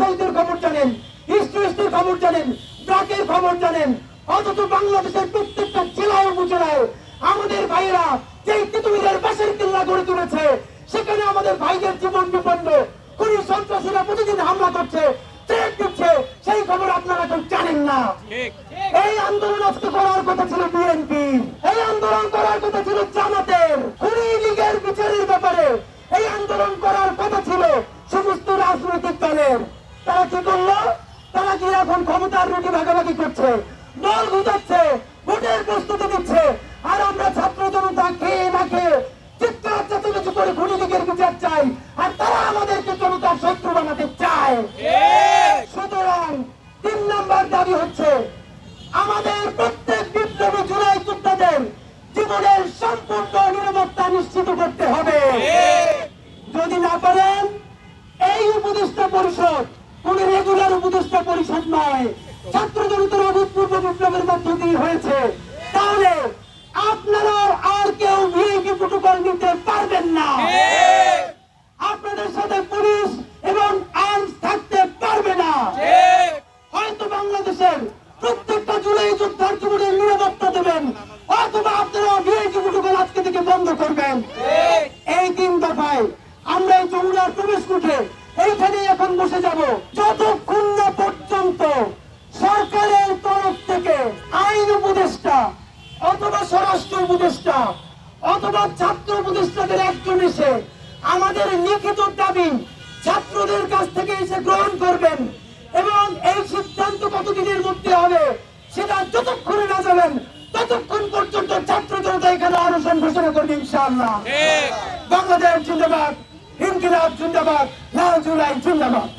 এসআইদের খবর জানেন, হিস্ট্রিস্টের খবর জানেন, ব্র্যাকের খবর জানেন, অথচ বাংলাদেশের প্রত্যেকটা জেলায় উপজেলায় আমাদের ভাইয়েরা যেই তিতুমিরের বাঁশের কিল্লা গড়ে তুলেছে, সেখানে আমাদের ভাইদের জীবন বিপন্ন, খুনি সন্ত্রাসীরা প্রতিদিন হামলা করছে, থ্রেট দিচ্ছে, সেই খবর আপনারা কেউ জানেন না। এই আন্দোলন আজকে করার কথা ছিল বিএনপি, এই আন্দোলন করার কথা ছিল জামাতের, খুনি লীগের বিচারের ব্যাপারে এই আন্দোলন করার কথা ছিল সমস্ত রাজনৈতিক দলের। তারা কি করলো? তারা কি এখন ক্ষমতার রুটি ভাগাভাগি করছে, দল গুটাচ্ছে, ভোটের প্রস্তুতি দিচ্ছে, আর আমরা ছাত্র জনতা খেয়ে না খেয়ে চিৎকার চেঁচামেচি করে খুনি লীগের বিচার চাই, আর তারা আমাদেরকে জনতার শত্রু বানাতে চায়। সুতরাং ৩ নম্বর দাবি হচ্ছে আমাদের প্রত্যেক বিপ্লবী জুলাই যোদ্ধাদের জীবনের সম্পূর্ণ নিরাপত্তা নিশ্চিত করতে হবে। যদি না পারেন, এই উপদেষ্টা পরিষদ কোন রেগুলার উপদেষ্টা পরিষদ নয়, ছাত্র জনতার অভূতপূর্ব বিপ্লবের মধ্য দিয়ে হয়েছে, তাহলে আপনারা আর কেউ ভিআইপি প্রোটোকল নিতে পারবেন না। আপনাদের সাথে পুলিশ এবং আর্মস থাকতে পারবে না। হয়তো বাংলাদেশের প্রত্যেকটা জুলাই যোদ্ধার জীবনের নিরাপত্তা দেবেন, অথবা আপনারা ভিআইপি প্রোটোকল আজকে থেকে বন্ধ করবেন। এই ৩ দফায় আমরা এই যমুনার প্রবেশ মুখে এইখানে এখন বসে যাব, যতক্ষণ না পর্যন্ত সরকারের তরফ থেকে আইন উপদেষ্টা অথবা স্বরাষ্ট্র উপদেষ্টা অথবা ছাত্র উপদেষ্টাদের একজন এসে আমাদের লিখিত দাবি ছাত্রদের কাছ থেকে এসে গ্রহণ করবেন, এবং এই সিদ্ধান্ত কতদিনের মধ্যে হবে সেটা যতক্ষণে না যাবেন ততক্ষণ পর্যন্ত ছাত্র জনতা এখানে অনশন ঘোষণা করবে ইনশাআল্লাহ। বাংলাদেশ জিন্দাবাদ, ইনকিলাব জিন্দাবাদ, লাল জুলাই জিন্দাবাদ।